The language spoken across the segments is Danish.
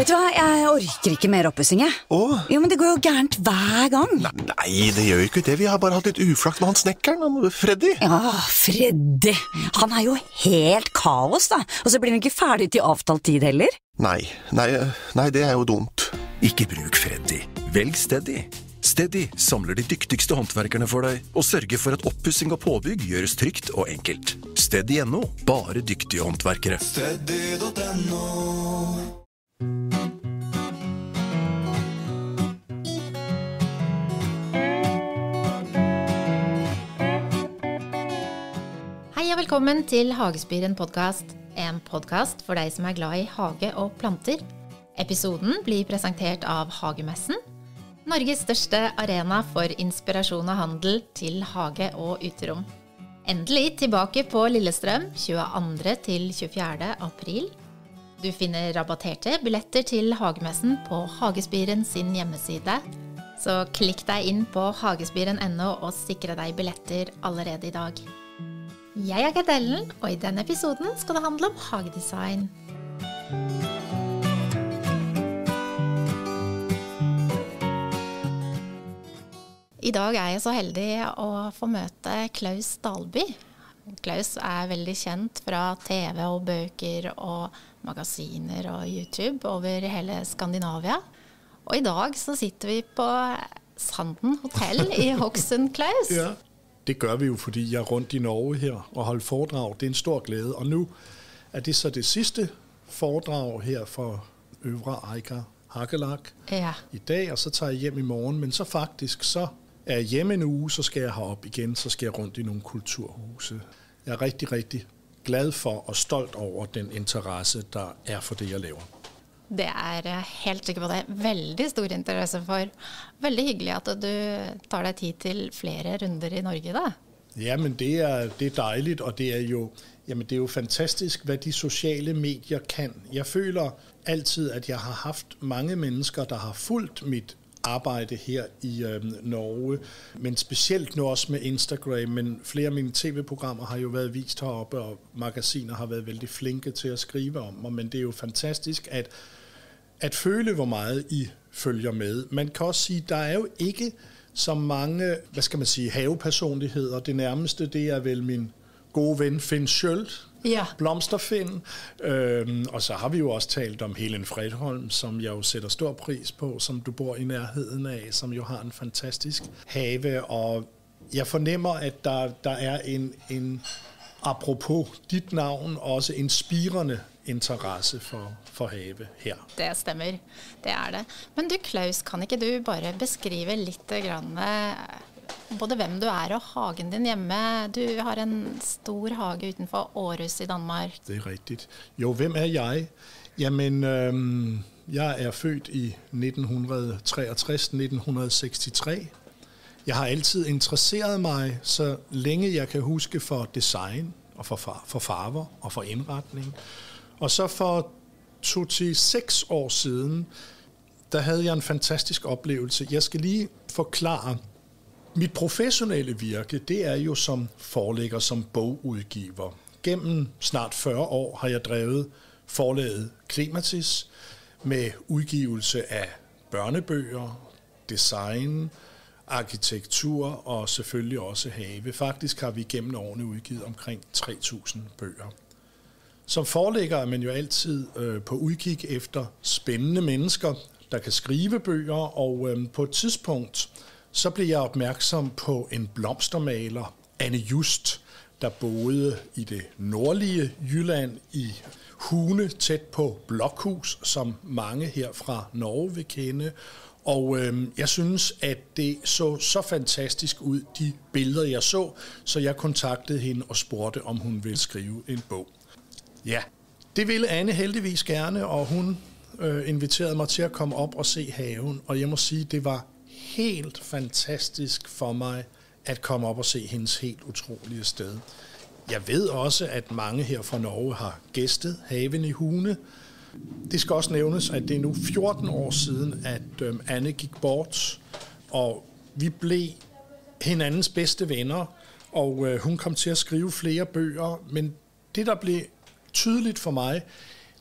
Vet du hva, jeg orker ikke mer oppussing, jeg. Jo, men det går jo gærent hver gang. Nei, det gjør jo ikke det. Vi har bare hatt litt uflaks med han snekkeren, Freddy. Ja, Freddy. Han er jo helt kaos, da. Og så blir han ikke ferdig til avtalt tid heller. Nei, det er jo dumt. Ikke bruk Freddy. Velg Steady. Steady samler de dyktigste håndverkerne for deg og sørger for at oppussing og påbygg gjøres trygt og enkelt. Steady.no. Bare dyktige håndverkere. Steady.no. Hei og velkommen til Hagespiren podcast. En podcast for deg som er glad i hage og planter. Episoden blir presentert av Hagemessen, Norges største arena for inspirasjon og handel til hage og uterom. Endelig tilbake på Lillestrøm 22. til 24. april. Du finner rabatterte billetter til Hagemessen på Hagespiren sin hjemmeside. Så klikk deg inn på hagespiren.no og sikre deg billetter allerede i dag. Jeg er Gerd Ellen, og i denne episoden skal det handle om hagedesign. I dag er jeg så heldig å få møte Klaus Dalby. Klaus er veldig kjent fra TV og bøker og magasiner og YouTube over hele Skandinavia. Og i dag så sitter vi på Sanden Hotel i Hokksund, Klaus. Ja, det gør vi jo, fordi jeg er rundt i Norge her og holder foredrag. Det er en stor glæde. Og nu er det så det sidste foredrag her for Øvre Eiker Hagelag i dag, og så tager jeg hjem i morgen. Men så faktisk så er jeg hjemme en uge, så skal jeg herop igen, så skal jeg rundt i nogle kulturhuse. Jeg er rigtig, rigtig glad for og stolt over den interesse, der er for det, jeg laver. Det er helt sikkert på det. Veldig stor interesse for. Veldig hyggelig at du tar deg tid til flere runder i Norge da. Ja, men det er dejligt, og det er jo fantastisk, hvad de sociale medier kan. Jeg føler altid, at jeg har haft mange mennesker, der har fulgt mit arbejde her i Norge, men specielt nu også med Instagram, men flere af mine tv-programmer har jo været vist heroppe, og magasiner har været vældig flinke til at skrive om mig, men det er jo fantastisk at føle, hvor meget I følger med. Man kan også sige, der er jo ikke så mange, havepersonligheder. Det nærmeste, det er vel min gode ven Finn Schøld, Blomsterfinn. Og så har vi jo også talt om Helen Fredholm, som jeg jo sætter stor pris på, som du bor i nærheden af, som jo har en fantastisk have. Og jeg fornemmer, at der er en apropos dit navn, også en spirende interesse for have her. Det stemmer, det er det. Men du Klaus, kan ikke du bare beskrive litt grann både hvem du er og hagen din hjemme? Du har en stor hage utenfor Aarhus i Danmark. Det er rigtigt. Jo, hvem er jeg? Jamen, jeg er født i 1963-1963. Jeg har altid interesseret mig, så længe jeg kan huske, for design og for farver og for indretning. Og så for 2-6 år siden, der havde jeg en fantastisk oplevelse. Jeg skal lige forklare. Mit professionelle virke, det er jo som forlægger, som bogudgiver. Gennem snart 40 år har jeg drevet forlaget Clematis med udgivelse af børnebøger, design, arkitektur og selvfølgelig også have. Faktisk har vi gennem årene udgivet omkring 3.000 bøger. Som forlægger er man jo altid på udkig efter spændende mennesker, der kan skrive bøger, og på et tidspunkt så blev jeg opmærksom på en blomstermaler, Anne Just, der boede i det nordlige Jylland i Hune, tæt på Blokhus, som mange her fra Norge vil kende. Og jeg synes, at det så fantastisk ud, de billeder jeg så jeg kontaktede hende og spurgte, om hun ville skrive en bog. Ja, det ville Anne heldigvis gerne, og hun inviterede mig til at komme op og se haven, og jeg må sige, det var helt fantastisk for mig at komme op og se hendes helt utrolige sted. Jeg ved også, at mange her fra Norge har gæstet haven i Hune. Det skal også nævnes, at det er nu 14 år siden, at Anne gik bort, og vi blev hinandens bedste venner, og hun kom til at skrive flere bøger, men det, der blev tydeligt for mig,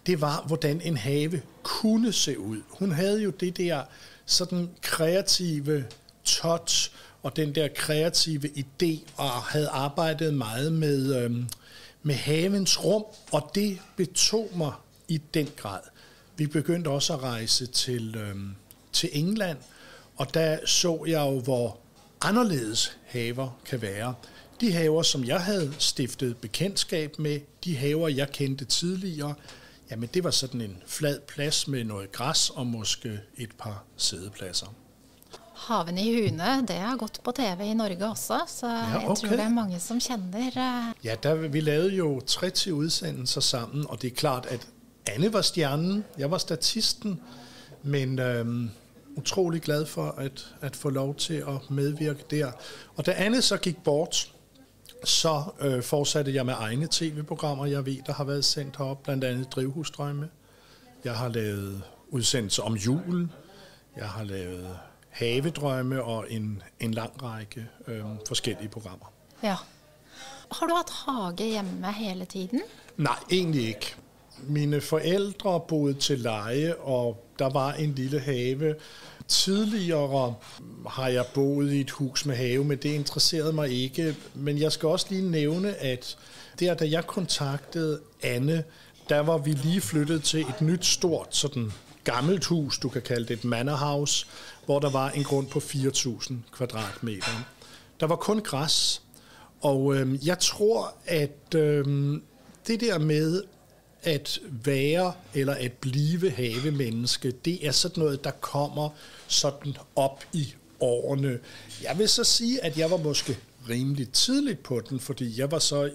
det var, hvordan en have kunne se ud. Hun havde jo det der sådan kreative touch og den der kreative idé, og havde arbejdet meget med havens rum, og det betog mig i den grad. Vi begyndte også at rejse til England, og der så jeg jo, hvor anderledes haver kan være. De haver, som jeg havde stiftet bekendtskab med, de haver, jeg kendte tidligere, jamen det var sådan en flad plads med noget græs og måske et par sædepladser. Haven i Hune, det har gått på TV i Norge også, så jeg tror det er mange som kender. Ja, vi lavede jo 30 udsendelser sammen, og det er klart, at Anne var stjernen, jeg var statisten, men utrolig glad for at få lov til at medvirke der. Og da Anne så gik bort, så fortsatte jeg med egne tv-programmer, jeg ved, der har været sendt herop, blandt andet Drivhusdrømme. Jeg har lavet udsendelser om julen, jeg har lavet Havedrømme og en lang række forskellige programmer. Ja. Har du haft hage hjemme hele tiden? Nej, egentlig ikke. Mine forældre boede til leje, og der var en lille have. Tidligere har jeg boet i et hus med have, men det interesserede mig ikke. Men jeg skal også lige nævne, at da jeg kontaktede Anne, der var vi lige flyttet til et nyt stort sådan gammelt hus, du kan kalde det et manor-house, hvor der var en grund på 4.000 kvadratmeter. Der var kun græs, og jeg tror, at det der med at være eller at blive havemenneske, det er sådan noget, der kommer sådan op i årene. Jeg vil så sige, at jeg var måske rimelig tidligt på den, fordi jeg var så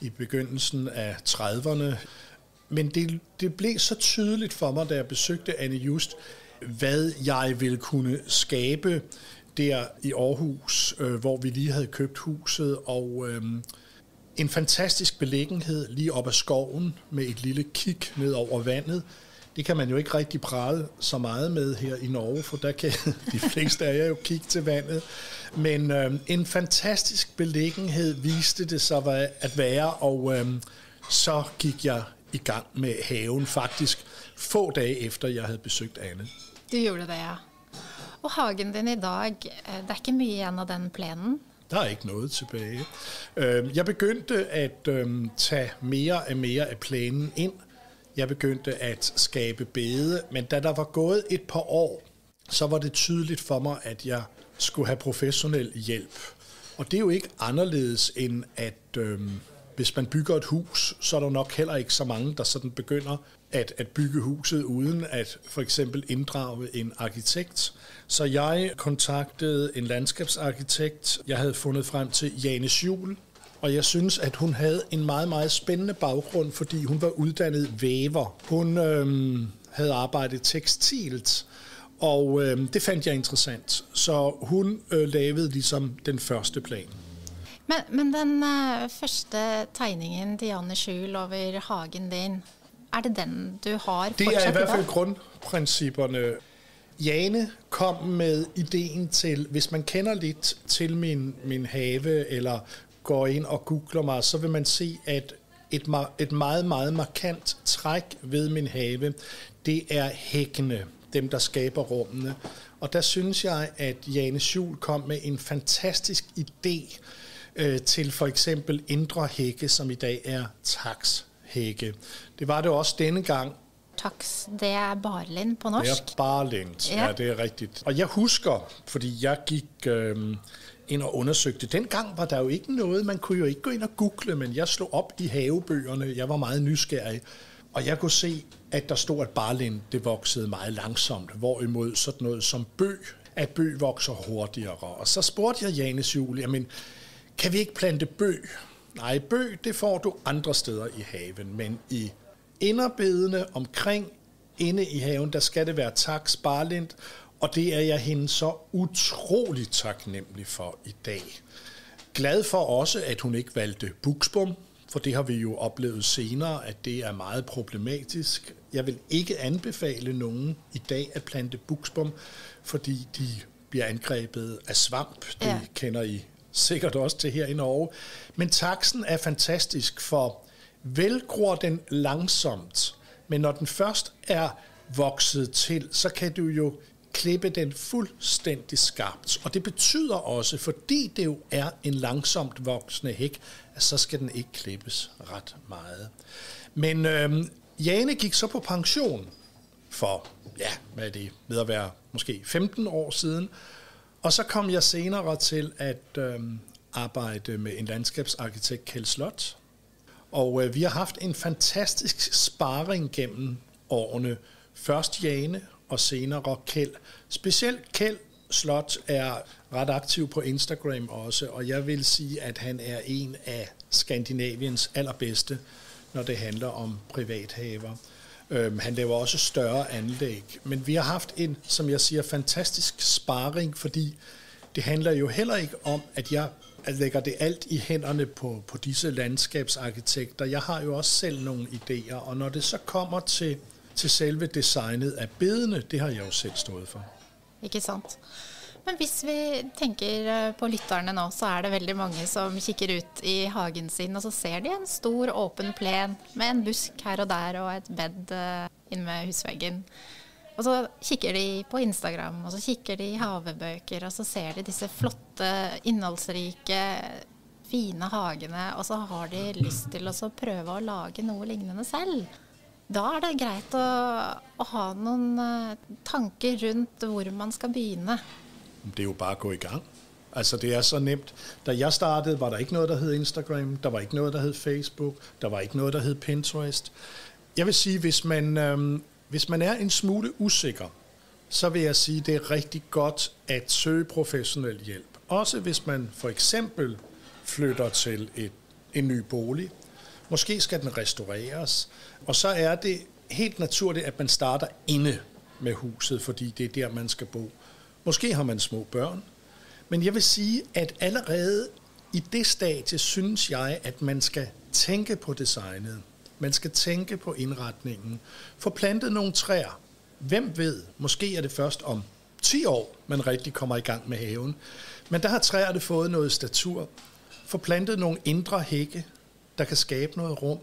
i begyndelsen af 30'erne. Men det blev så tydeligt for mig, da jeg besøgte Anne Just, hvad jeg ville kunne skabe der i Aarhus, hvor vi lige havde købt huset, og en fantastisk beliggenhed lige op ad skoven med et lille kig ned over vandet. Det kan man jo ikke rigtig prale så meget med her i Norge, for der kan de fleste af jer jo kigge til vandet. Men en fantastisk beliggenhed viste det sig at være, og så gik jeg i gang med haven faktisk få dage efter, jeg havde besøgt Anne. Du gjorde det, ja. Og hagen din i dag, det er ikke mye igjen af den planen? Der er ikke noget tilbage. Jeg begyndte at tage mere af planen ind. Jeg begyndte at skabe bede, men da der var gået et par år, så var det tydeligt for mig, at jeg skulle have professionel hjælp. Og det er jo ikke anderledes end at hvis man bygger et hus, så er der nok heller ikke så mange, der sådan begynder at bygge huset uden at for eksempel inddrage en arkitekt. Så jeg kontaktede en landskabsarkitekt. Jeg havde fundet frem til Jane Juhl, og jeg synes, at hun havde en meget, meget spændende baggrund, fordi hun var uddannet væver. Hun havde arbejdet tekstilt, og det fandt jeg interessant. Så hun lavede ligesom den første plan. Men den første tegningen til Jane Juhl over hagen din, er det den, du har fortsat i dag? Det er i hvert fald grundprincipperne. Jane kom med ideen til, hvis man kender lidt til min have, eller går ind og googler mig, så vil man se, at et meget, meget markant træk ved min have, det er hækkene, dem der skaber rummene. Og der synes jeg, at Jane Juhl kom med en fantastisk idé til for eksempel indre hække, som i dag er takshække. Det var det også denne gang. Taks, det er barlind på norsk. Det er barlind, ja, det er rigtigt. Og jeg husker, fordi jeg gik ind og undersøgte. Dengang var der jo ikke noget, man kunne jo ikke gå ind og google, men jeg slog op i havebøgerne. Jeg var meget nysgerrig, og jeg kunne se, at der stod, at barlind, det voksede meget langsomt, hvorimod sådan noget som at bøg vokser hurtigere. Og så spurgte jeg Jane Juhl, jamen, kan vi ikke plante bøg? Nej, bøg, det får du andre steder i haven, men i inderbedene omkring inde i haven, der skal det være taks, barlind, og det er jeg hende så utroligt taknemmelig for i dag. Glad for også, at hun ikke valgte buksbom, for det har vi jo oplevet senere, at det er meget problematisk. Jeg vil ikke anbefale nogen i dag at plante buksbom, fordi de bliver angrebet af svamp. Det kender I sikkert også til her i Norge. Men taksen er fantastisk, for vel gror den langsomt, men når den først er vokset til, så kan du jo klippe den fuldstændig skarpt. Og det betyder også, fordi det jo er en langsomt voksende hæk, at så skal den ikke klippes ret meget. Men Jane gik så på pension for, hvad er det, ved at være måske 15 år siden. Og så kom jeg senere til at arbejde med en landskabsarkitekt, Kjeld Slot. Og vi har haft en fantastisk sparring gennem årene. Først Jane og senere Kjeld. Specielt Kjeld Slot er ret aktiv på Instagram også, og jeg vil sige, at han er en af Skandinaviens allerbedste, når det handler om privathaver. Han laver også større anlæg, men vi har haft en, som jeg siger, fantastisk sparring, fordi det handler jo heller ikke om, at jeg lægger det alt i hænderne på disse landskabsarkitekter. Jeg har jo også selv nogle idéer, og når det så kommer til selve designet af bedene, det har jeg jo selv stået for. Ikke sant? Men hvis vi tenker på lytterne nå, så er det veldig mange som kikker ut i hagen sin, og så ser de en stor åpen plen med en busk her og der og et bed inn med husveggen. Og så kikker de på Instagram, og så kikker de i havebøker, og så ser de disse flotte, innholdsrike, fine hagene, og så har de lyst til å prøve å lage noe lignende selv. Da er det greit å ha noen tanker rundt hvor man skal begynne. Det er jo bare at gå i gang. Altså det er så nemt. Da jeg startede, var der ikke noget, der hed Instagram, der var ikke noget, der hed Facebook, der var ikke noget, der hed Pinterest. Jeg vil sige, hvis man er en smule usikker, så vil jeg sige, det er rigtig godt at søge professionel hjælp. Også hvis man for eksempel flytter til en ny bolig. Måske skal den restaureres, og så er det helt naturligt, at man starter inde med huset, fordi det er der, man skal bo. Måske har man små børn, men jeg vil sige, at allerede i det stadie synes jeg, at man skal tænke på designet. Man skal tænke på indretningen. Få plantet nogle træer. Hvem ved, måske er det først om 10 år, man rigtig kommer i gang med haven. Men der har træerne fået noget statur. Få plantet nogle indre hække, der kan skabe noget rum.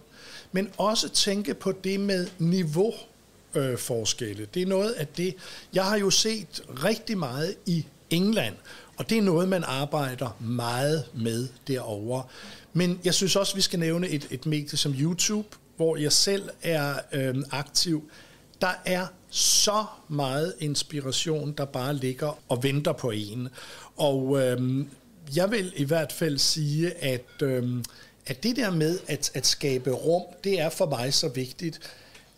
Men også tænke på det med niveauforskelle. Det er noget af det, jeg har jo set rigtig meget i England, og det er noget, man arbejder meget med derovre. Men jeg synes også, vi skal nævne et medie som YouTube, hvor jeg selv er aktiv. Der er så meget inspiration, der bare ligger og venter på en. Og jeg vil i hvert fald sige, at det der med at skabe rum, det er for mig så vigtigt.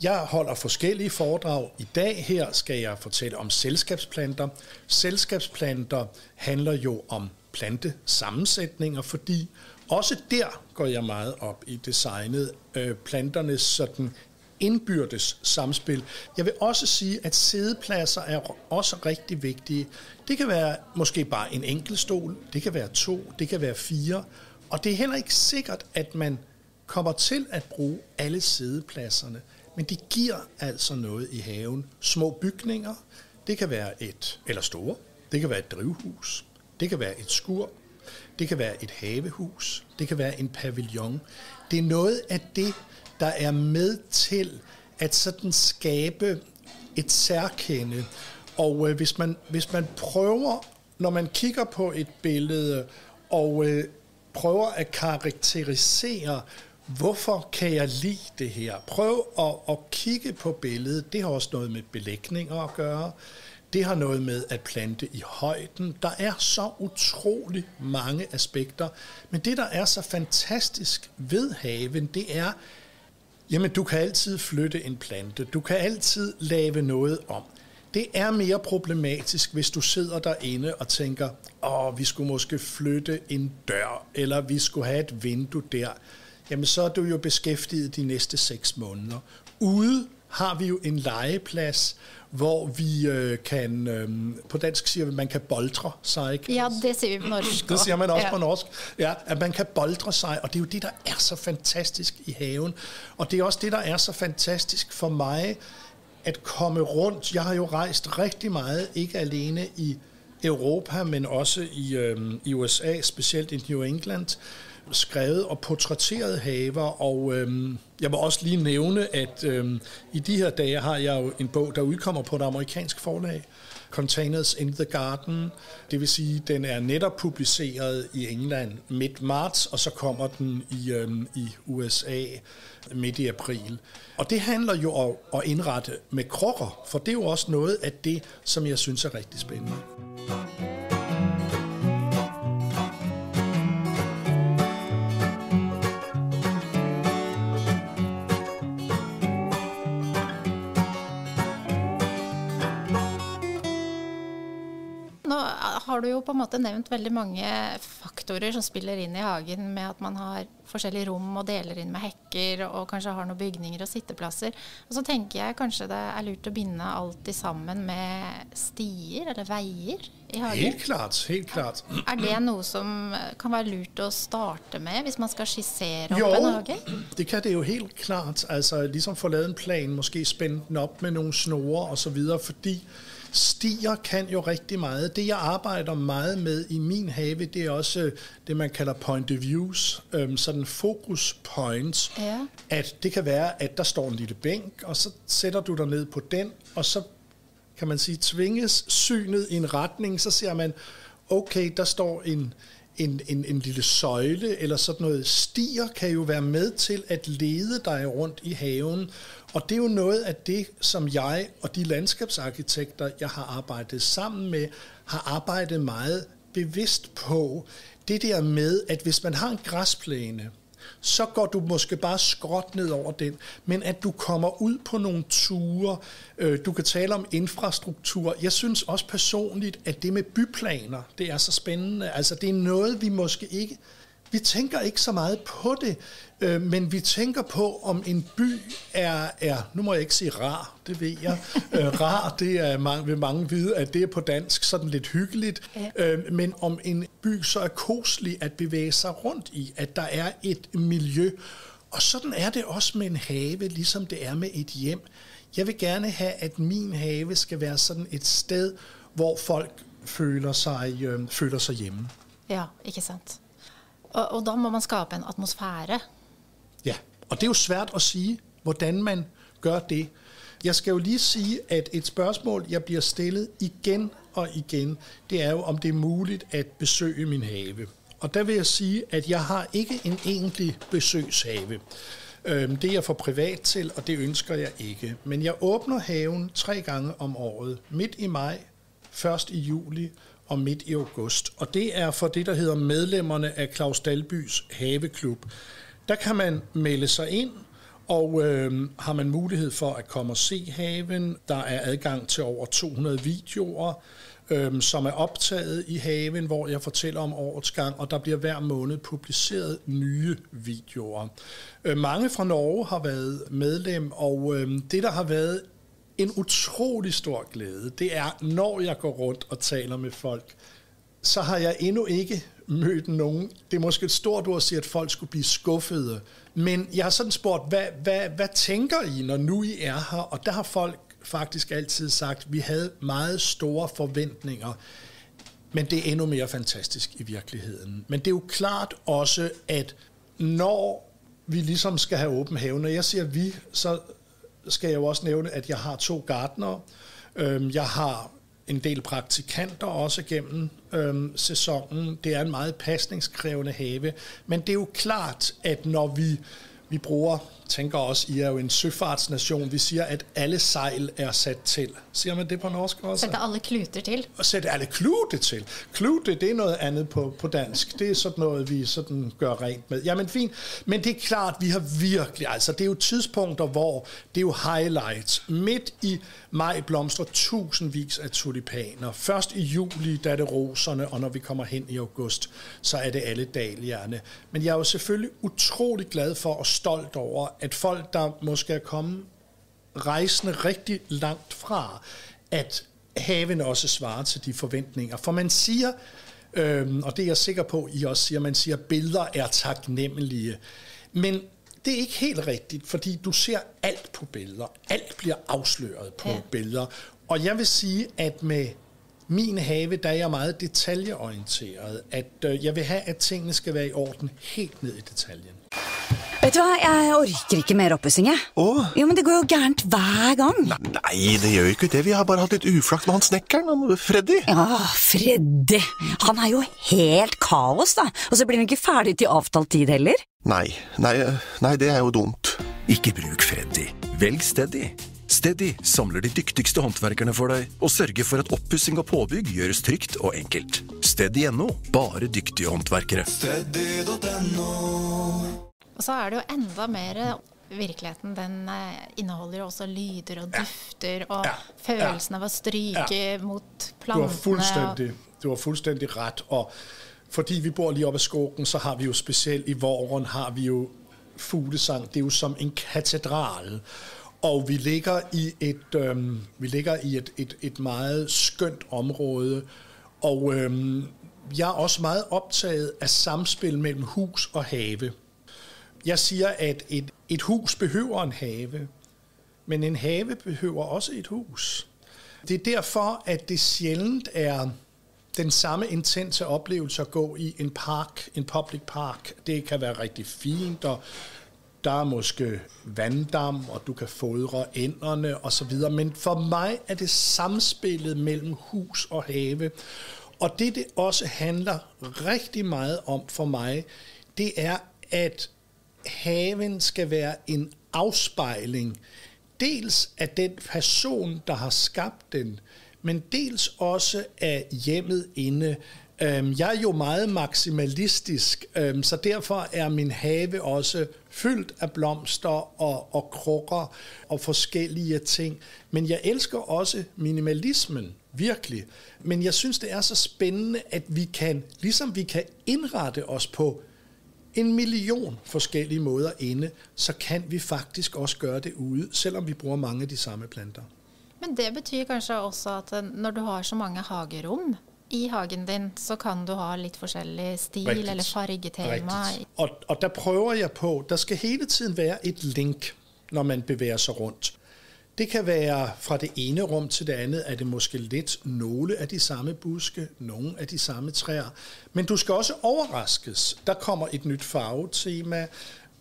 Jeg holder forskellige foredrag. I dag her skal jeg fortælle om selskabsplanter. Selskabsplanter handler jo om plantesammensætninger, fordi også der går jeg meget op i designet. Planternes sådan indbyrdes samspil. Jeg vil også sige, at siddepladser er også rigtig vigtige. Det kan være måske bare en enkelt stol, det kan være 2, det kan være 4, og det er heller ikke sikkert, at man kommer til at bruge alle siddepladserne, men de giver altså noget i haven. Små bygninger, det kan være eller store, det kan være et drivhus, det kan være et skur, det kan være et havehus, det kan være en pavillon. Det er noget af det, der er med til at sådan skabe et særkende. Og hvis man prøver, når man kigger på et billede, og prøver at karakterisere, hvorfor kan jeg lide det her? Prøv at kigge på billedet. Det har også noget med belægninger at gøre. Det har noget med at plante i højden. Der er så utrolig mange aspekter. Men det, der er så fantastisk ved haven, det er, jamen du kan altid flytte en plante. Du kan altid lave noget om. Det er mere problematisk, hvis du sidder derinde og tænker, vi skulle måske flytte en dør, eller vi skulle have et vindue der. Jamen så er du jo beskæftiget de næste 6 måneder. Ude har vi jo en legeplads, hvor vi kan, på dansk siger vi, man kan boltre sig. Ikke? Ja, det siger vi på norsk. Det siger man også på norsk. Ja, at man kan boltre sig, og det er jo det, der er så fantastisk i haven. Og det er også det, der er så fantastisk for mig, at komme rundt. Jeg har jo rejst rigtig meget, ikke alene i Europa, men også i USA, specielt i New England, skrevet og portrætteret haver, og jeg vil også lige nævne, at i de her dage har jeg jo en bog, der udkommer på et amerikansk forlag, Containers in the Garden. Det vil sige, den er netop publiceret i England midt marts, og så kommer den i USA midt i april. Og det handler jo om at indrette med krukker, for det er jo også noget af det, som jeg synes er rigtig spændende. Har du jo på en måte nevnt veldig mange faktorer som spiller inn i hagen, med at man har forskjellige rom og deler inn med hekker, og kanskje har noen bygninger og sitteplasser. Og så tenker jeg kanskje det er lurt å binde alt sammen med stier eller veier i hagen. Helt klart. Er det noe som kan være lurt å starte med, hvis man skal skissere opp en hage? Det kan det jo helt klart. Altså ligesom få lavet en plan, måske spænde den op med nogle snore og så videre, fordi stier kan jo rigtig meget. Det, jeg arbejder meget med i min have, det er også det, man kalder point of views, sådan focus points. Ja. At det kan være, at der står en lille bænk, og så sætter du dig ned på den, og så kan man sige, tvinges synet i en retning, så ser man, okay, der står en lille søjle, eller sådan noget. Stier kan jo være med til at lede dig rundt i haven, og det er jo noget af det, som jeg og de landskabsarkitekter, jeg har arbejdet sammen med, har arbejdet meget bevidst på. Det der med, at hvis man har en græsplæne, så går du måske bare skråt ned over den, men at du kommer ud på nogle ture, du kan tale om infrastruktur. Jeg synes også personligt, at det med byplaner, det er så spændende. Altså det er noget, vi måske ikke, vi tænker ikke så meget på det, men vi tænker på, om en by er nu må jeg ikke sige rar, det ved jeg. Rar, det er vil mange vide, at det er på dansk sådan lidt hyggeligt, men om en by så er koselig at bevæge sig rundt i, at der er et miljø. Og sådan er det også med en have, ligesom det er med et hjem. Jeg vil gerne have, at min have skal være sådan et sted, hvor folk føler sig hjemme. Ja, ikke sant. Og da må man skabe en atmosfære. Ja, og det er jo svært at sige, hvordan man gør det. Jeg skal jo lige sige, at et spørgsmål, jeg bliver stillet igen og igen, det er jo, om det er muligt at besøge min have. Og der vil jeg sige, at jeg har ikke en egentlig besøgshave. Det er jeg for privat til, og det ønsker jeg ikke. Men jeg åbner haven 3 gange om året. Midt i maj, først i juli og midt i august. Og det er for det, der hedder medlemmerne af Claus Dalbys haveklub. Der kan man melde sig ind, og har man mulighed for at komme og se haven. Der er adgang til over 200 videoer, som er optaget i haven, hvor jeg fortæller om årets gang, og der bliver hver måned publiceret nye videoer. Mange fra Norge har været medlem, og det, der har været en utrolig stor glæde, det er, når jeg går rundt og taler med folk, så har jeg endnu ikke mødt nogen. Det er måske et stort ord at sige, at folk skulle blive skuffede. Men jeg har sådan spurgt, hvad tænker I, når nu I er her? Og der har folk faktisk altid sagt, at vi havde meget store forventninger. Men det er endnu mere fantastisk i virkeligheden. Men det er jo klart også, at når vi ligesom skal have åben have, når jeg siger vi, så skal jeg jo også nævne, at jeg har 2 gartnere. Jeg har en del praktikanter også gennem sæsonen. Det er en meget pasningskrævende have. Men det er jo klart, at når vi bruger, tænker også, I er jo en søfartsnation, vi siger, at alle sejl er sat til. Siger man det på norsk også? Sætte alle kluter til. Sætte alle kluter til. Klute, det er noget andet på dansk. Det er sådan noget, vi sådan gør rent med. Jamen fint, men det er klart, vi har virkelig, altså det er jo tidspunkter, hvor det er jo highlights. Midt i maj blomstrer tusindvis af tulipaner. Først i juli, der er det roserne, og når vi kommer hen i august, så er det alle dahlierne. Men jeg er jo selvfølgelig utrolig glad for og stolt over, at folk, der måske er kommet rejsende rigtig langt fra, at haven også svarer til de forventninger. For man siger, og det er jeg sikker på, I også siger, man siger, at billeder er taknemmelige. Men det er ikke helt rigtigt, fordi du ser alt på billeder. Alt bliver afsløret på billeder. Og jeg vil sige, at med min have, der er jeg meget detaljeorienteret. At jeg vil have, at tingene skal være i orden helt ned i detaljen. Vet du hva, jeg orker ikke mer oppussing, jeg. Åh? Jo, men det går jo gærent hver gang. Nei, det gjør jo ikke det. Vi har bare hatt litt uflaks med han snekkeren, Freddy. Ja, Freddy. Han er jo helt kaos, da. Og så blir han ikke ferdig til avtalt tid heller. Nei, det er jo dumt. Ikke bruk Freddy. Velg Steady. Steady samler de dyktigste håndverkerne for deg og sørger for at oppussing og påbygg gjøres trygt og enkelt. Steady.no. Bare dyktige håndverkere. Steady.no. Og så er det jo enda mer virkeligheten. Den inneholder jo også lyder og dufter og følelsen av å stryke mot plantene. Du har fuldstændig ret. Og fordi vi bor lige oppe af skogen, så har vi jo specielt i Våren, har vi jo fuglesang. Det er jo som en katedral. Og vi ligger i et meget skønt område. Og jeg er også meget optaget af samspil mellem hus og have. Jeg siger, at et hus behøver en have, men en have behøver også et hus. Det er derfor, at det sjældent er den samme intense oplevelse at gå i en park, en public park. Det kan være rigtig fint, og der er måske vanddam, og du kan fodre ænderne osv. Men for mig er det samspillet mellem hus og have. Og det også handler rigtig meget om for mig, det er, at haven skal være en afspejling, dels af den person, der har skabt den, men dels også af hjemmet inde. Jeg er jo meget maksimalistisk, så derfor er min have også fyldt af blomster og krukker og forskellige ting. Men jeg elsker også minimalismen, virkelig. Men jeg synes, det er så spændende, at vi kan indrette os på 1 million forskellige måder inde, så kan vi faktisk også gøre det ude, selvom vi bruger mange af de samme planter. Men det betyder kanskje også at når du har så mange hagerom i hagen din, så kan du ha lidt forskellig stil eller fargetema. Og der prøver jeg på, der skal hele tiden være et link, når man bevæger sig rundt. Det kan være fra det ene rum til det andet, er det måske lidt nogle af de samme buske, nogle af de samme træer. Men du skal også overraskes. Der kommer et nyt farvetema.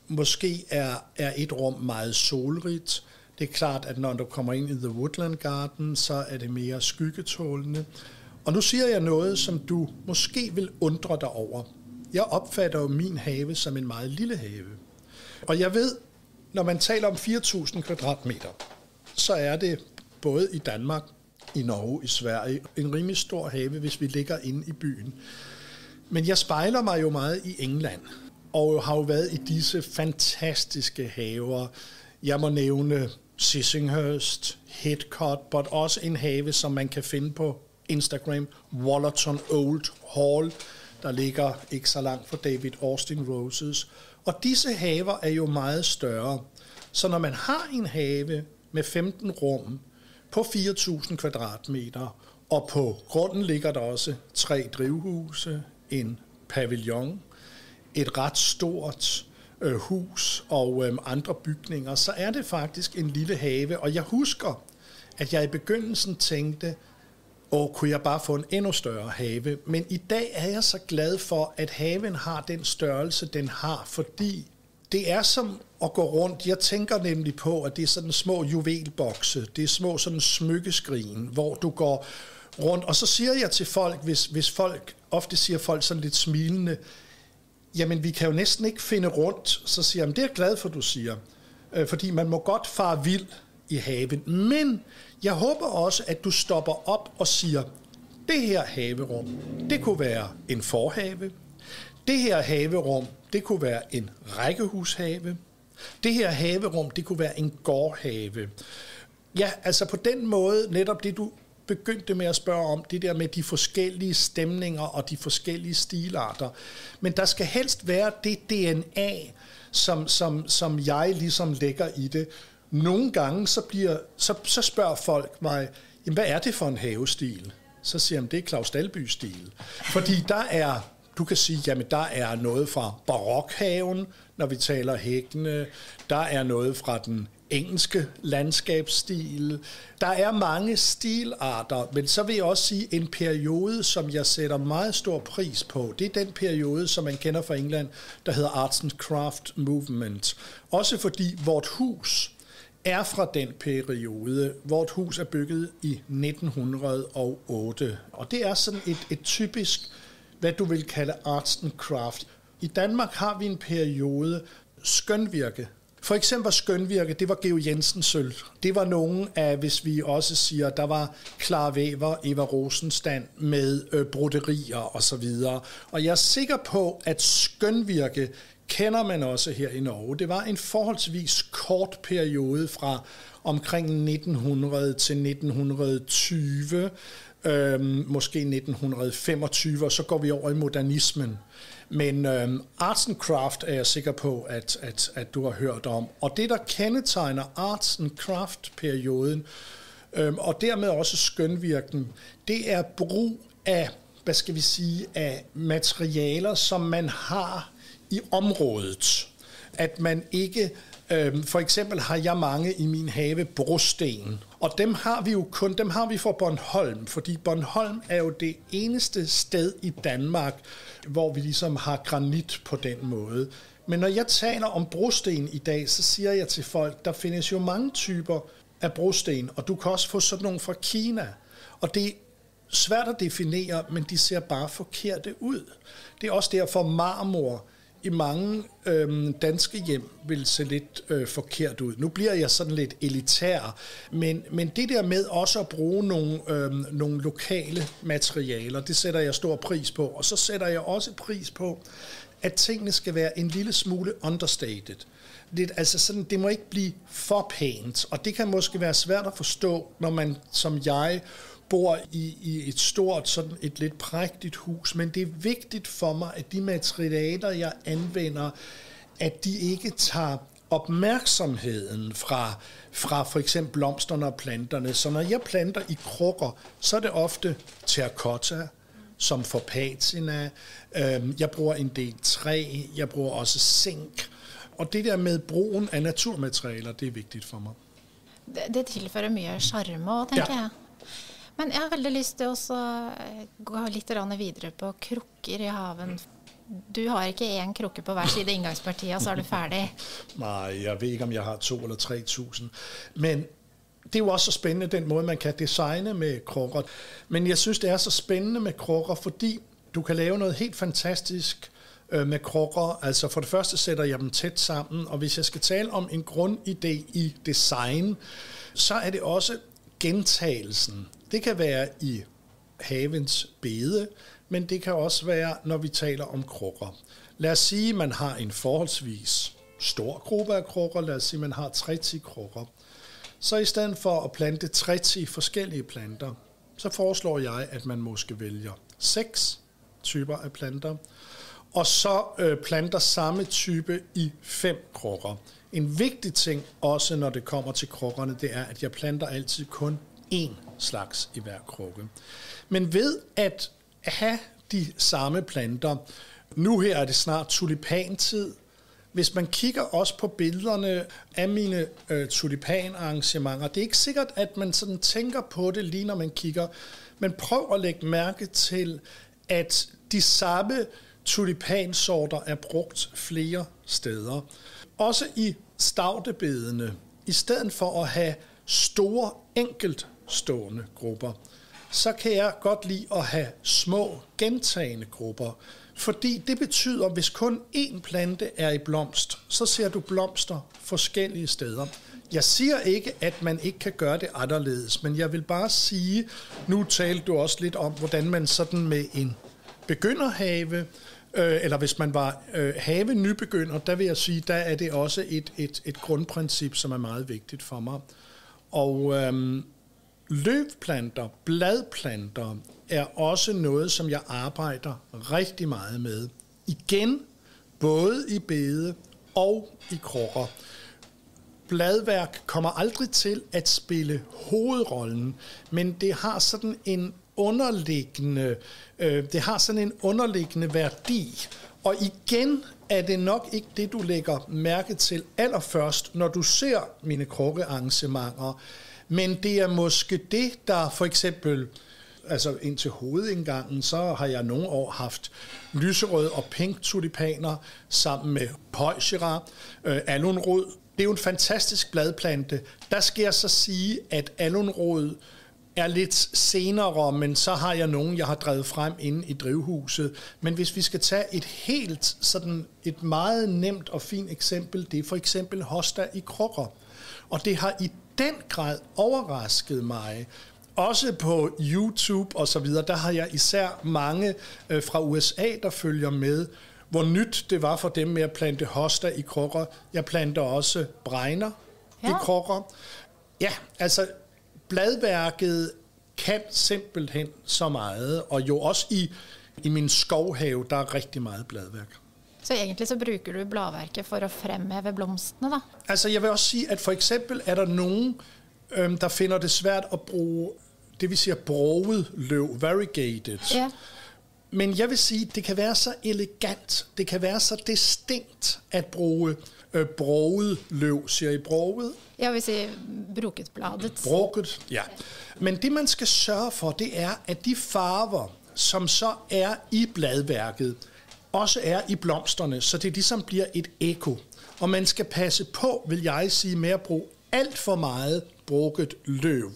Måske er et rum meget solrigt. Det er klart, at når du kommer ind i The Woodland Garden, så er det mere skyggetålende. Og nu siger jeg noget, som du måske vil undre dig over. Jeg opfatter jo min have som en meget lille have. Og jeg ved, når man taler om 4.000 kvadratmeter, så er det både i Danmark, i Norge, i Sverige, en rimelig stor have, hvis vi ligger inde i byen. Men jeg spejler mig jo meget i England, og har jo været i disse fantastiske haver. Jeg må nævne Sissinghurst, Heathcote, but også en have, som man kan finde på Instagram, Wallerton Old Hall, der ligger ikke så langt fra David Austin Roses. Og disse haver er jo meget større. Så når man har en have med 15 rum på 4.000 kvadratmeter, og på grunden ligger der også 3 drivhuse, en pavillon, et ret stort hus og andre bygninger, så er det faktisk en lille have. Og jeg husker, at jeg i begyndelsen tænkte, kunne jeg bare få en endnu større have? Men i dag er jeg så glad for, at haven har den størrelse, den har, fordi det er som at gå rundt. Jeg tænker nemlig på, at det er sådan små juvelbokse, det er små sådan smykkeskrin, hvor du går rundt. Og så siger jeg til folk, hvis folk, ofte siger folk sådan lidt smilende, jamen vi kan jo næsten ikke finde rundt, så siger jeg, det er jeg glad for, du siger. Fordi man må godt fare vild i haven. Men jeg håber også, at du stopper op og siger, det her haverum, det kunne være en forhave. Det her haverum, det kunne være en rækkehushave. Det her haverum, det kunne være en gårdhave. Ja, altså på den måde, netop det du begyndte med at spørge om, det der med de forskellige stemninger og de forskellige stilarter. Men der skal helst være det DNA, som jeg ligesom lægger i det. Nogle gange så spørger folk mig, jamen, hvad er det for en havestil? Så siger jeg, det er Claus Dalby-stil. Fordi der er, du kan sige, jamen der er noget fra barokhaven, når vi taler hækkene. Der er noget fra den engelske landskabsstil. Der er mange stilarter, men så vil jeg også sige, en periode, som jeg sætter meget stor pris på, det er den periode, som man kender fra England, der hedder Arts and Craft Movement. Også fordi vort hus er fra den periode. Vort hus er bygget i 1908, og det er sådan et typisk, hvad du vil kalde arts and craft. I Danmark har vi en periode skønvirke. For eksempel skønvirke, det var Georg Jensens sølv. Det var nogen af, hvis vi også siger, der var Clara Weber, Eva Rosenstand med broderier osv. Og jeg er sikker på, at skønvirke kender man også her i Norge. Det var en forholdsvis kort periode fra omkring 1900 til 1920, måske 1925, og så går vi over i modernismen. Men arts and craft er jeg sikker på, at du har hørt om. Og det, der kendetegner arts and craft-perioden, og dermed også skønvirken, det er brug af, hvad skal vi sige, af materialer, som man har i området. At man ikke, for eksempel har jeg mange i min have brosten, og dem har vi jo kun, dem har vi fra Bornholm, fordi Bornholm er jo det eneste sted i Danmark, hvor vi ligesom har granit på den måde. Men når jeg taler om brosten i dag, så siger jeg til folk, der findes jo mange typer af brosten, og du kan også få sådan nogle fra Kina, og det er svært at definere, men de ser bare forkerte ud. Det er også derfor marmor i mange danske hjem vil se lidt forkert ud. Nu bliver jeg sådan lidt elitær, men det der med også at bruge nogle lokale materialer, det sætter jeg stor pris på. Og så sætter jeg også pris på, at tingene skal være en lille smule understated. Altså sådan, det må ikke blive for pænt, og det kan måske være svært at forstå, når man som jeg bor i et stort, sådan et lidt prægtigt hus, men det er vigtigt for mig, at de materialer, jeg anvender, at de ikke tager opmærksomheden fra for eksempel blomsterne og planterne. Så når jeg planter i krukker, så er det ofte terracotta, som for patina. Jeg bruger en del træ, jeg bruger også zink. Og det der med brugen af naturmaterialer, det er vigtigt for mig. Det tilfører mye charme, tænker jeg. Men jeg har veldig lyst til å gå litt videre på krukker i haven. Du har ikke en krukke på hver side i indgangspartiet, og så er du færdig. Nej, jeg ved ikke, om jeg har 2 eller 3.000. Men det er jo også så spændende, den måde, man kan designe med krukker. Men jeg synes, det er så spændende med krukker, fordi du kan lave noget helt fantastisk med krukker. Altså for det første sætter jeg dem tæt sammen, og hvis jeg skal tale om en grundidé i design, så er det også gentagelsen. Det kan være i havens bede, men det kan også være, når vi taler om krukker. Lad os sige, at man har en forholdsvis stor gruppe af krukker. Lad os sige, at man har 30 krukker. Så i stedet for at plante 30 forskellige planter, så foreslår jeg, at man måske vælger 6 typer af planter, og så planter samme type i 5 krukker. En vigtig ting også, når det kommer til krukkerne, det er, at jeg planter altid kun én slags i hver krukke. Men ved at have de samme planter, nu her er det snart tulipantid. Hvis man kigger også på billederne af mine tulipanarrangementer, det er ikke sikkert, at man sådan tænker på det lige når man kigger, men prøv at lægge mærke til, at de samme tulipansorter er brugt flere steder. Også i stavtebedene, i stedet for at have store enkeltstående grupper, så kan jeg godt lide at have små gentagende grupper, fordi det betyder, at hvis kun én plante er i blomst, så ser du blomster forskellige steder. Jeg siger ikke, at man ikke kan gøre det anderledes, men jeg vil bare sige, nu talte du også lidt om, hvordan man sådan med en begynderhave, eller hvis man var have nybegynder, der vil jeg sige, der er det også et grundprincip, som er meget vigtigt for mig. Og løvplanter, bladplanter er også noget, som jeg arbejder rigtig meget med. Igen, både i bede og i krukker. bladværk kommer aldrig til at spille hovedrollen, men det har sådan en underliggende værdi. Og igen er det nok ikke det, du lægger mærke til allerførst, når du ser mine krukkearrangementer. Men det er måske det, der for eksempel, altså indtil hovedindgangen, så har jeg nogle år haft lyserød og pink tulipaner sammen med højgera, alunrod. Det er jo en fantastisk bladplante. Der skal jeg så sige, at alunrod er lidt senere, men så har jeg nogen, jeg har drevet frem inde i drivhuset. Men hvis vi skal tage et meget nemt og fint eksempel, det er for eksempel hosta i krukker. Og det har i den grad overrasket mig. Også på YouTube og så videre, der har jeg især mange fra USA, der følger med, hvor nyt det var for dem med at plante hosta i krukker. Jeg planter også bregner i krukker. Ja, altså bladværket kan simpelthen så meget, og jo også i min skovhave, der er rigtig meget bladværk. Så egentlig så bruger du bladværket for at fremhæve blomsterne, da? Altså jeg vil også sige, at for eksempel er der nogen, der finder det svært at bruge det, vi siger broget løv, variegated. Ja. Men jeg vil sige, det kan være så elegant, det kan være så distinkt at bruge broget løv. Siger I broget? Jeg vil sige broketbladet. Broket, ja. Men det, man skal sørge for, det er, at de farver, som så er i bladværket, også er i blomsterne, så det ligesom bliver et ekko. Og man skal passe på, vil jeg sige, med at bruge alt for meget broket løv.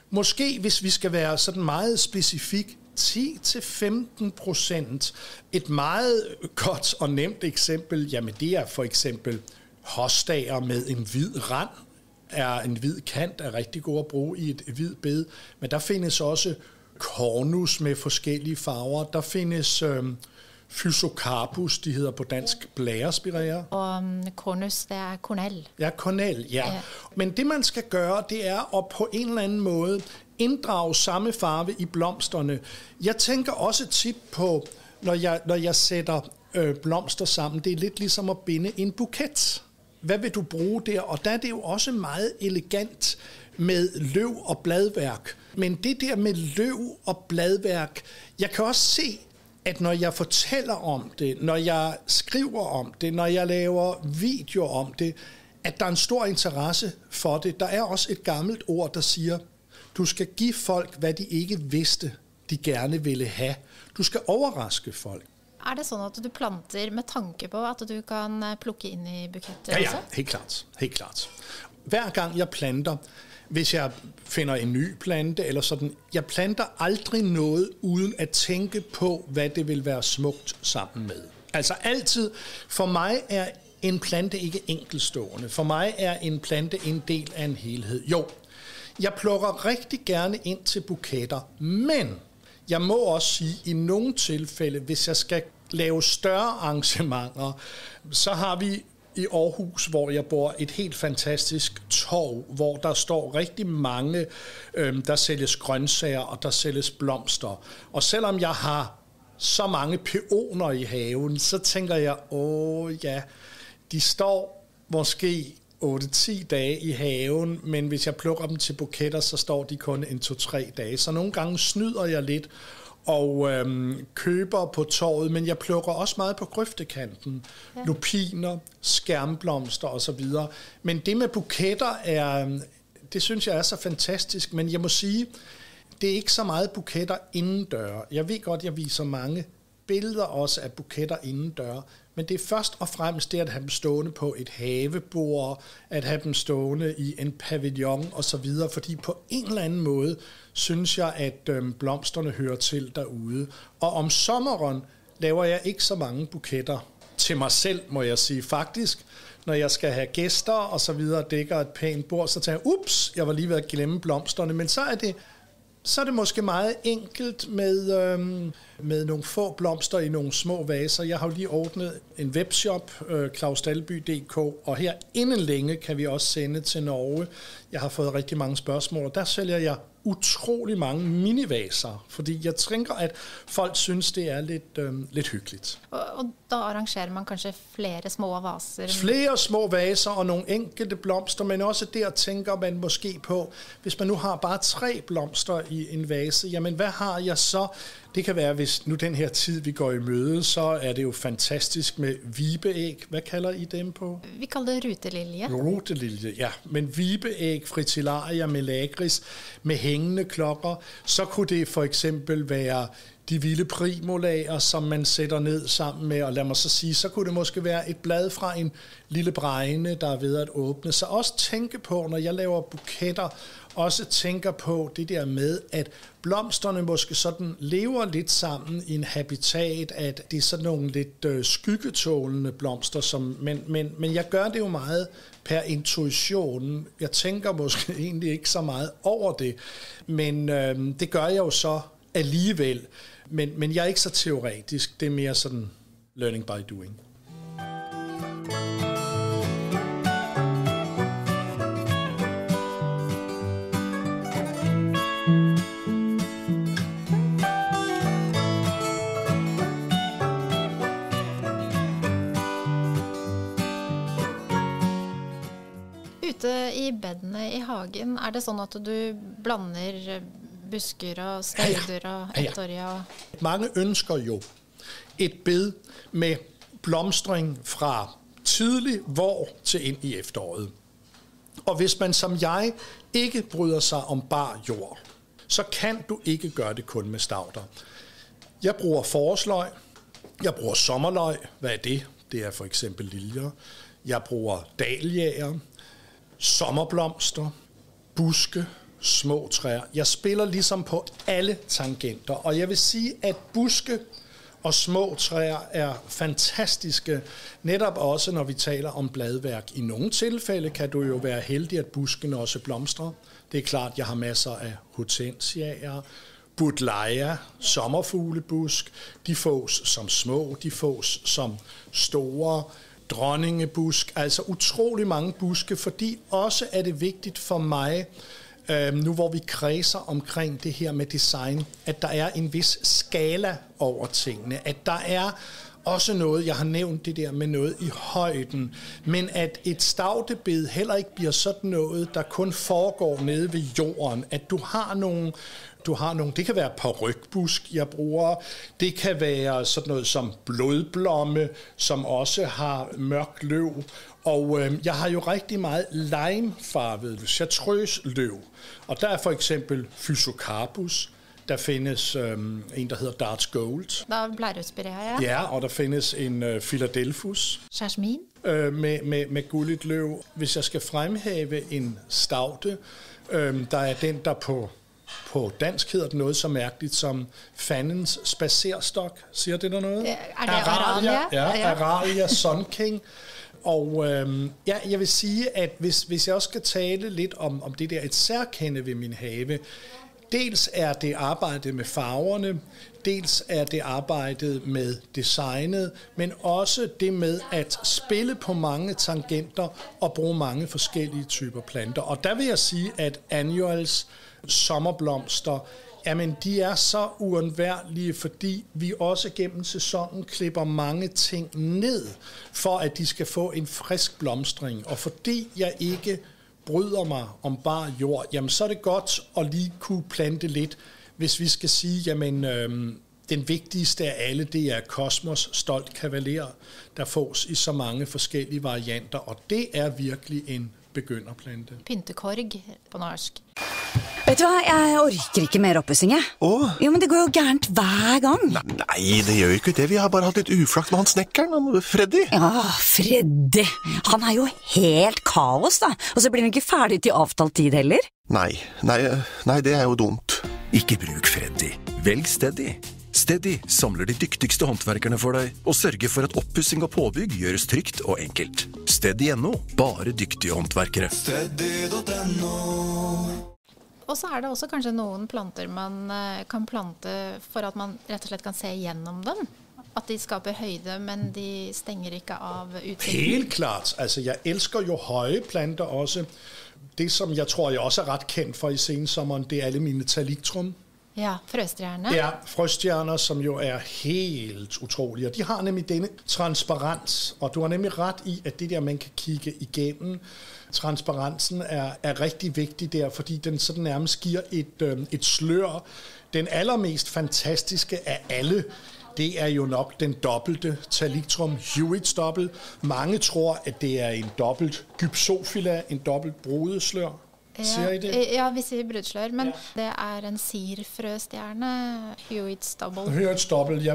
Måske, hvis vi skal være sådan meget specifik, 10-15%. Et meget godt og nemt eksempel, jamen det er for eksempel hostager med en hvid rand, en hvid kant er rigtig god at bruge i et hvid bed, men der findes også cornus med forskellige farver, der findes Physocarpus, de hedder på dansk blærespirærer. Og cornus, det er cornel. Ja, cornel, ja. Men det man skal gøre, det er at på en eller anden måde inddrage samme farve i blomsterne. Jeg tænker også tit på, når jeg sætter blomster sammen, det er lidt ligesom at binde en buket. Hvad vil du bruge der? Og der er det jo også meget elegant med løv og bladværk. Men det der med løv og bladværk, jeg kan også se, at når jeg fortæller om det, når jeg skriver om det, når jeg laver videoer om det, at der er en stor interesse for det. Der er også et gammelt ord, der siger, du skal give folk, hvad de ikke vidste, de gerne ville have. Du skal overraske folk. Er det sådan, at du planter med tanke på, at du kan plukke ind i buketter? Ja, helt klart. Helt klart. Hver gang jeg planter, hvis jeg finder en ny plante eller sådan, jeg planter aldrig noget uden at tænke på, hvad det vil være smukt sammen med. Altså altid, for mig er en plante ikke enkeltstående. For mig er en plante en del af en helhed. Jo, jeg plukker rigtig gerne ind til buketter, men jeg må også sige, i nogle tilfælde, hvis jeg skal lave større arrangementer, så har vi i Aarhus, hvor jeg bor, et helt fantastisk torv, hvor der står rigtig mange, der sælges grøntsager og der sælges blomster. Og selvom jeg har så mange peoner i haven, så tænker jeg, de står måske 8-10 dage i haven, men hvis jeg plukker dem til buketter, så står de kun 1-2-3 dage. Så nogle gange snyder jeg lidt og køber på torvet, men jeg plukker også meget på grøftekanten. Ja. Lupiner, skærmblomster osv. Men det med buketter det synes jeg er så fantastisk, men jeg må sige, det er ikke så meget buketter indendør. Jeg ved godt, jeg viser mange billeder også af buketter indendør, men det er først og fremmest det at have dem stående på et havebord, at have dem stående i en pavillon osv., fordi på en eller anden måde synes jeg, at blomsterne hører til derude. Og om sommeren laver jeg ikke så mange buketter til mig selv, må jeg sige. Faktisk, når jeg skal have gæster og så videre, dækker et pænt bord, så tænker jeg, jeg var lige ved at glemme blomsterne, men så er det måske meget enkelt med nogle få blomster i nogle små vaser. Jeg har jo lige ordnet en webshop, klausdalby.dk, og her inden længe kan vi også sende til Norge. Jeg har fået rigtig mange spørgsmål, og der sælger jeg utrolig mange minivaser, fordi jeg tænker, at folk synes, det er lidt hyggeligt. Og Da arrangerer man kanskje flere små vaser. Flere små vaser og nogle enkelte blomster, men også der tænker man måske på, hvis man nu har bare 3 blomster i en vase, jamen hvad har jeg så? Det kan være, hvis nu den her tid, vi går i møde, så er det jo fantastisk med vibeæg. Hvad kalder I dem på? Vi kalder det rutelilje. Rutelilje, ja. Men vibeæg, fritillaria med lagris, med hængende klokker, så kunne det for eksempel være de vilde primulager, som man sætter ned sammen med, og lad mig så sige, så kunne det måske være et blad fra en lille bregne, der er ved at åbne. Så også tænke på, når jeg laver buketter, også tænker på det der med, at blomsterne måske sådan lever lidt sammen i en habitat, at det er sådan nogle lidt skyggetålende blomster, men jeg gør det jo meget per intuition. Jeg tænker måske egentlig ikke så meget over det, men det gør jeg jo så alligevel. Men jeg er ikke så teoretisk, det er mere sådan learning by doing. Ute i bedene i hagen, er det sånn at du blander busker og stauder og ettårige? Mange ønsker jo et bed med blomstring fra tidlig vår til ind i efteråret. Og hvis man som jeg ikke bryder sig om bar jord, så kan du ikke gøre det kun med stauder. Jeg bruger forårsløg, jeg bruger sommerløg. Hvad er det? Det er for eksempel liljer. Jeg bruger dahliaer, sommerblomster, buske, små træer. Jeg spiller ligesom på alle tangenter, og jeg vil sige, at buske og små træer er fantastiske, netop også når vi taler om bladværk. I nogle tilfælde kan du jo være heldig, at busken også blomstrer. Det er klart, jeg har masser af hortensiaer, buddleia, sommerfuglebusk. De fås som små, de fås som store, dronningebusk, altså utrolig mange buske, fordi også er det vigtigt for mig, nu hvor vi kredser omkring det her med design, at der er en vis skala over tingene, at der er også noget, jeg har nævnt det der med noget i højden, men at et staudebed heller ikke bliver sådan noget, der kun foregår nede ved jorden, at du har nogle, det kan være parykbusk, jeg bruger, det kan være sådan noget som blodblomme, som også har mørk løv, og jeg har jo rigtig meget limefarvet chartreuse-løv, og der er for eksempel Physocarpus. Der findes en, der hedder Darts Gold. Da blæreutspireret, ja. Ja, og der findes en Philadelphus. Jasmin. Med gulligt løv. Hvis jeg skal fremhæve en staude, der er den, der på dansk hedder det noget så mærkeligt som fandens spacerstok. Siger det der noget? Ja, er det Aralia? Ja, Aralia Sun King. Og jeg vil sige, at hvis jeg også skal tale lidt om det der et særkende ved min have, dels er det arbejdet med farverne, dels er det arbejdet med designet, men også det med at spille på mange tangenter og bruge mange forskellige typer planter. Og der vil jeg sige, at annuals, sommerblomster, jamen de er så uundværlige, fordi vi også gennem sæsonen klipper mange ting ned, for at de skal få en frisk blomstring. Og fordi jeg ikke bryder mig om bar jord, jamen så er det godt at lige kunne plante lidt, hvis vi skal sige, jamen den vigtigste af alle, det er Kosmos Stolt Kavaler, der fås i så mange forskellige varianter, og det er virkelig en begynderplante. Pyntekorg på norsk. Vet du hva, jeg orker ikke mer oppussing, jeg. Jo, men det går jo gærent hver gang. Nei, det gjør jo ikke det. Vi har bare hatt litt uflaks med han snekkeren, Freddy. Ja, Freddy. Han er jo helt kaos, da. Og så blir han ikke ferdig til avtalt tid heller. Nei, det er jo dumt. Ikke bruk Freddy. Velg Steady. Steady samler de dyktigste håndverkerne for deg og sørger for at oppussing og påbygg gjøres trygt og enkelt. Steady.no. Bare dyktige håndverkere. Steady.no. Og så er det også kanskje noen planter man kan plante for at man rett og slett kan se gjennom dem. At de skaber høyde, men de stenger ikke av utsikten. Helt klart. Altså, jeg elsker jo høje planter også. Det, som jeg tror, jeg også er ret kendt for i sensommeren, det er alle mine talictrum. Ja, frøstjerner. Ja, frøstjerner, som jo er helt utrolige. Og de har nemlig denne transparens, og du har nemlig ret i, at det der, man kan kigge igennem, transparensen er rigtig vigtig der, fordi den sådan nærmest giver et slør. Den allermest fantastiske af alle, det er jo nok den dobbelte Thalictrum Hewitts dobbelt. Mange tror, at det er en dobbelt Gypsophila, en dobbelt brudeslør. Ser I det? Ja, vi siger brudslør, men det er en sirfrøstjerne, Hewitts dobbelt. Hewitts dobbelt,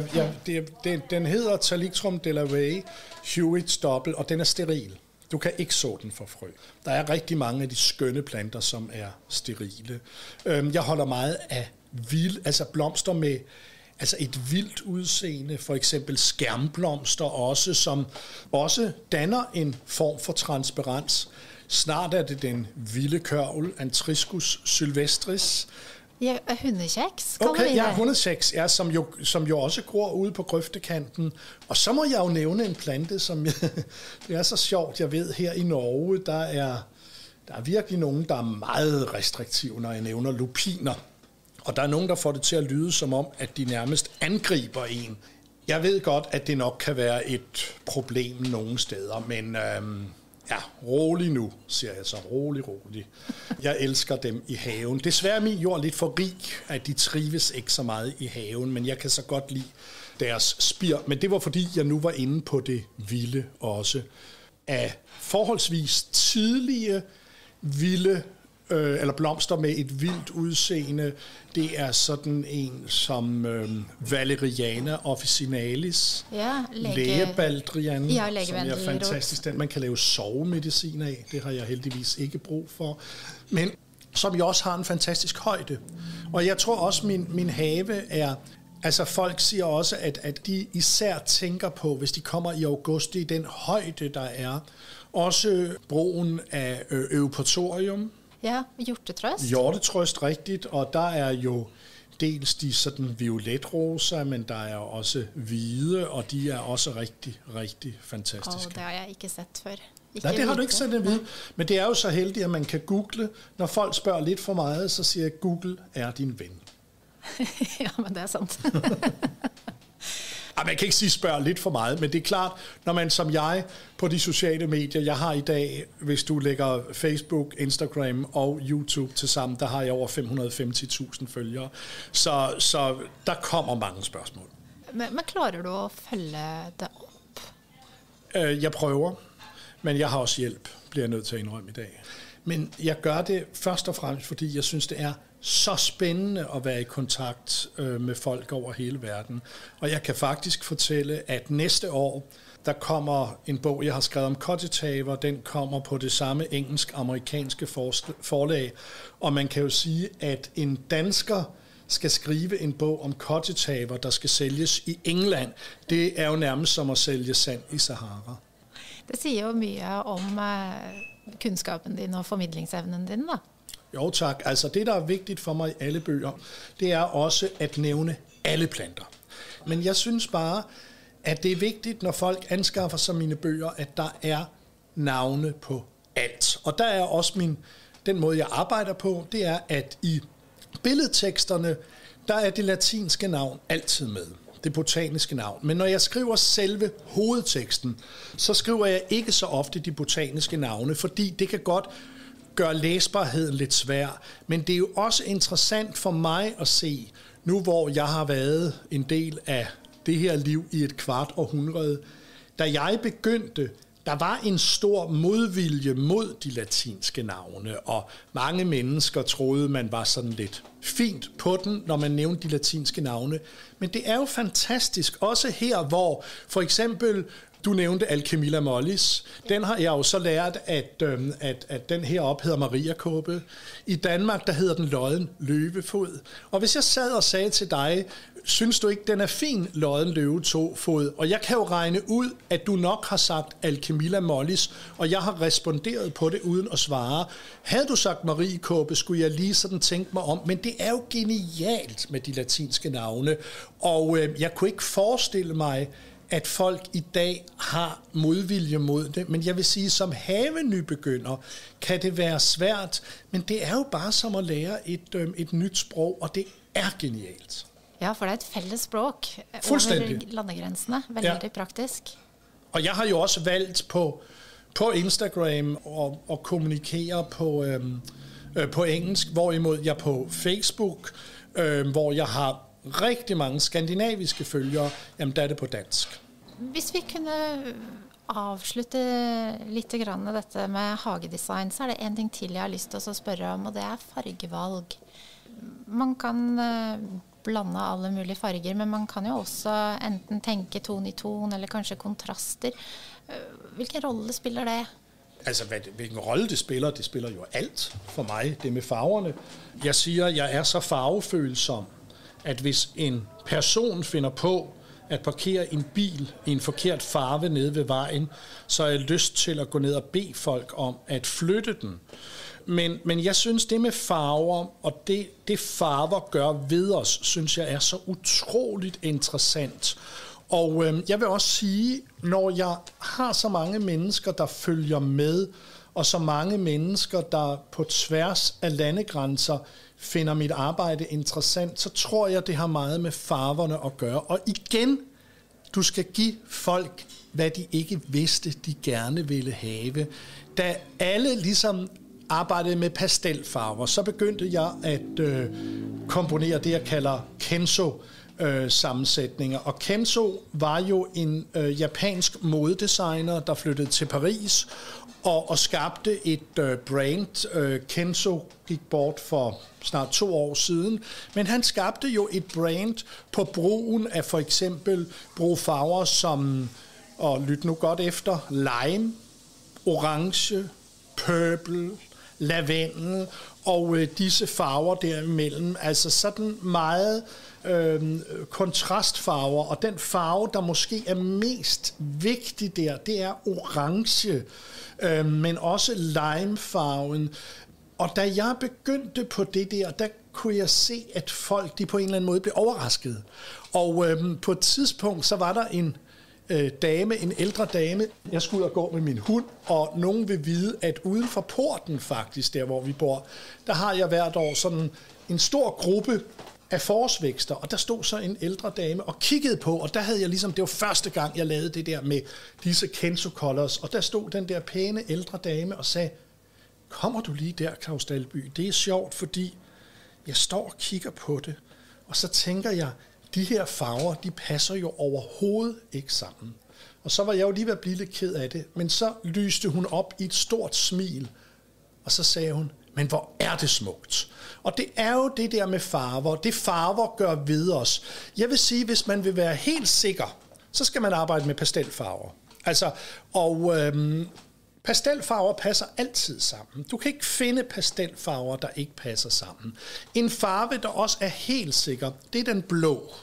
den hedder Thalictrum Delaware Hewitts dobbelt, og den er steril. Du kan ikke så den for frø. Der er rigtig mange af de skønne planter, som er sterile. Jeg holder meget af blomster med et vildt udseende, for eksempel skærmblomster også, som også danner en form for transparens. Snart er det den vilde kørvel, Antriscus sylvestris. Ja, hundekjeks. Okay, ja, hundekjeks, ja, som jo også gror ude på grøftekanten. Og så må jeg jo nævne en plante, som det er så sjovt, jeg ved, her i Norge, der er virkelig nogen, der er meget restriktive, når jeg nævner lupiner. Og der er nogen, der får det til at lyde som om, at de nærmest angriber en. Jeg ved godt, at det nok kan være et problem nogle steder, men rolig nu, siger jeg så. Rolig. Jeg elsker dem i haven. Desværre er min jord lidt for rig, at de trives ikke så meget i haven, men jeg kan så godt lide deres spir. Men det var fordi, jeg nu var inde på det vilde også. Af forholdsvis tidlige vilde eller blomster med et vildt udseende, det er sådan en som Valeriana officinalis, lægebaldrian, som er fantastisk. Den man kan lave sovemedicin af, det har jeg heldigvis ikke brug for, men som jo også har en fantastisk højde. Og jeg tror også, min have er, altså folk siger også, at de især tænker på, hvis de kommer i august, det er den højde, der er. Også brugen af eupatorium. Ja, hjortetrøst. Hjortetrøst, rigtigt, og der er jo dels de sådan violetrosa, men der er også hvide, og de er også rigtig, rigtig fantastiske. Det har jeg ikke set før. Nej, det har du ikke set en hvide, men det er jo så heldigt, at man kan google. Når folk spørger lidt for meget, så siger jeg, Google er din ven. Ja, men det er sandt. Man kan ikke sige spørg lidt for meget, men det er klart, når man som jeg på de sociale medier, jeg har i dag, hvis du lægger Facebook, Instagram og YouTube til sammen, der har jeg over 550.000 følgere. Så der kommer mange spørgsmål. Men klarer du at følge det op? Jeg prøver, men jeg har også hjælp, bliver jeg nødt til at indrømme i dag. Men jeg gør det først og fremmest, fordi jeg synes, det er så spændende at være i kontakt med folk over hele verden. Og jeg kan faktisk fortælle, at næste år, der kommer en bog, jeg har skrevet om cottagehaver, den kommer på det samme engelsk-amerikanske forlag. Og man kan jo sige, at en dansker skal skrive en bog om cottagehaver, der skal sælges i England. Det er jo nærmest som at sælge sand i Sahara. Det siger jo mye om kunskapen din og formidlingsevnen din, da. Jo tak, altså det der er vigtigt for mig i alle bøger, det er også at nævne alle planter. Men jeg synes bare, at det er vigtigt, når folk anskaffer sig mine bøger, at der er navne på alt. Og der er også den måde jeg arbejder på, det er at i billedteksterne, der er det latinske navn altid med. Det botaniske navn. Men når jeg skriver selve hovedteksten, så skriver jeg ikke så ofte de botaniske navne, fordi det kan godt gøre læsbarheden lidt svær. Men det er jo også interessant for mig at se, nu hvor jeg har været en del af det her liv i et kvart århundrede, da jeg begyndte, der var en stor modvilje mod de latinske navne, og mange mennesker troede, man var sådan lidt fint på den, når man nævnte de latinske navne. Men det er jo fantastisk, også her, hvor for eksempel du nævnte Alchemilla mollis. Den har jeg jo så lært, at den heroppe hedder mariakåbe. I Danmark, der hedder den lodden løvefod. Og hvis jeg sad og sagde til dig, synes du ikke, den er fin, lodden løvefod? Og jeg kan jo regne ud, at du nok har sagt Alchemilla mollis, og jeg har responderet på det uden at svare. Havde du sagt mariakåbe, skulle jeg lige sådan tænke mig om. Men det er jo genialt med de latinske navne. Og jeg kunne ikke forestille mig, at folk i dag har modvilje mod det, men jeg vil sige, som havenybegynder kan det være svært, men det er jo bare som at lære et nyt sprog, og det er genialt. Ja, for det er et fælles sprog over landegrænsene, veldig praktisk. Og jeg har jo også valgt på Instagram og kommunikere på engelsk, hvorimod jeg på Facebook, hvor jeg har rigtig mange skandinaviske følgere, jamen der er det på dansk. Hvis vi kunne afslutte lidt grann dette med hagedesign, så er det en ting til, jeg har lyst til at spørge om, og det er fargevalg. Man kan blande alle mulige farger, men man kan jo også enten tænke ton i ton, eller kanskje kontraster. Hvilken rolle spiller det? Altså, hvilken rolle det spiller jo alt for mig, det med farverne. Jeg siger, jeg er så farvefølsom, at hvis en person finder på at parkere en bil i en forkert farve nede ved vejen, så har jeg lyst til at gå ned og bede folk om at flytte den. Men jeg synes, det med farver, og det farver gør ved os, synes jeg er så utroligt interessant. Og jeg vil også sige, når jeg har så mange mennesker, der følger med, og så mange mennesker, der på tværs af landegrænser finder mit arbejde interessant, så tror jeg, det har meget med farverne at gøre. Og igen, du skal give folk, hvad de ikke vidste, de gerne ville have. Da alle ligesom arbejdede med pastelfarver, så begyndte jeg at komponere det, jeg kalder Kenzo sammensætninger. Og Kenzo var jo en japansk modedesigner, der flyttede til Paris og skabte et brand. Kenzo gik bort for snart 2 år siden, men han skabte jo et brand på brugen af for eksempel farver som, og lyt nu godt efter, lime, orange, purple, lavendel og disse farver derimellem. Altså sådan meget kontrastfarver, og den farve, der måske er mest vigtig der, det er orange, men også limefarven. Og da jeg begyndte på det der kunne jeg se, at folk de på en eller anden måde blev overrasket. Og på et tidspunkt, så var der en ældre dame, jeg skulle ud og gå med min hund, og nogen vil vide, at uden for porten faktisk, der hvor vi bor, der har jeg hvert år sådan en stor gruppe af forårsvækster, og der stod så en ældre dame og kiggede på, og der havde jeg ligesom, det var første gang, jeg lavede det der med disse Kenzo Colors, og der stod den der pæne ældre dame og sagde, kommer du lige der, Claus Dalby? Det er sjovt, fordi jeg står og kigger på det, og så tænker jeg, de her farver, de passer jo overhovedet ikke sammen. Og så var jeg jo lige ved at blive lidt ked af det, men så lyste hun op i et stort smil, og så sagde hun, men hvor er det smukt. Og det er jo det der med farver. Det farver gør ved os. Jeg vil sige, hvis man vil være helt sikker, så skal man arbejde med pastelfarver. Altså, og pastelfarver passer altid sammen. Du kan ikke finde pastelfarver, der ikke passer sammen. En farve, der også er helt sikker, det er den blå.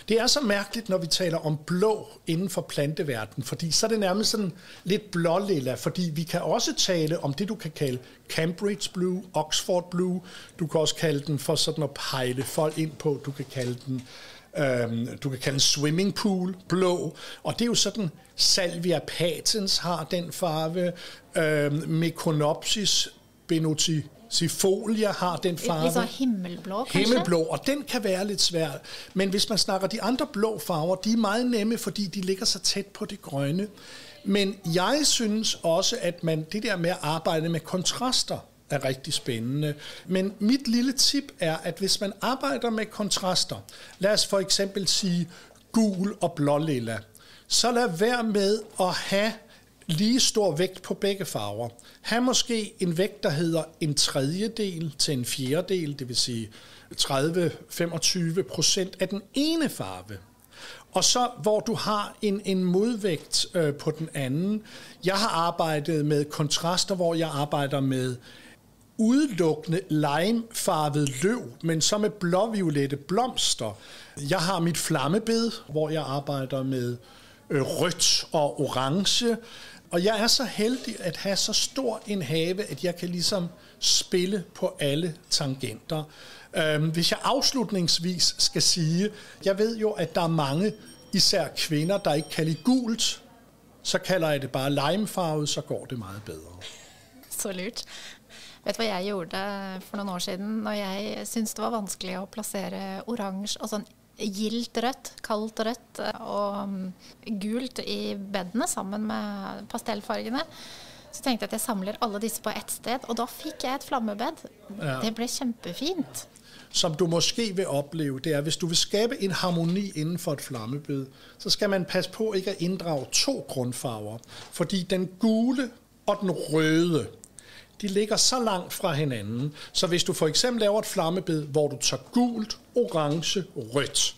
Det er så mærkeligt, når vi taler om blå inden for planteverdenen, fordi så er det nærmest sådan lidt blålilla, fordi vi kan også tale om det, du kan kalde Cambridge Blue, Oxford Blue. Du kan også kalde den for sådan at pejle folk ind på. Du kan kalde den swimming pool blå, og det er jo sådan, Salvia patens har den farve, Meconopsis benotifolia har den farve. Lidt så himmelblå, kanskje? Himmelblå, og den kan være lidt svær. Men hvis man snakker de andre blå farver, de er meget nemme, fordi de ligger så tæt på det grønne. Men jeg synes også, at det der med at arbejde med kontraster er rigtig spændende. Men mit lille tip er, at hvis man arbejder med kontraster, lad os for eksempel sige gul og blålilla, så lad være med at have lige stor vægt på begge farver. Ha' måske en vægt, der hedder 1/3 til 1/4, det vil sige 30-25% af den ene farve. Og så hvor du har en modvægt på den anden. Jeg har arbejdet med kontraster, hvor jeg arbejder med udelukkende limefarvet løv, men så med blåviolette blomster. Jeg har mit flammebed, hvor jeg arbejder med rødt og orange. Og jeg er så heldig at have så stor en have, at jeg kan ligesom spille på alle tangenter. Hvis jeg afslutningsvis skal sige, jeg ved jo, at der er mange især kvinder, der ikke kan lide gult, så kalder jeg det bare limefarvet, så går det meget bedre. Så lurt. Vet du hva jeg gjorde for noen år siden, når jeg syntes det var vanskelig å plassere oransje og sånn gildt rødt, kaldt rødt og gult i bedene sammen med pastellfargene, så tenkte jeg at jeg samler alle disse på ett sted, og da fikk jeg et flammebed. Ja. Det ble kjempefint. Som du måske vil opleve, det er, hvis du vil skabe en harmoni inden for et flammebed, så skal man passe på ikke at inddrage 2 grundfarver, fordi den gule og den røde, de ligger så langt fra hinanden, så hvis du for eksempel laver et flammebed, hvor du tager gult, orange, rødt,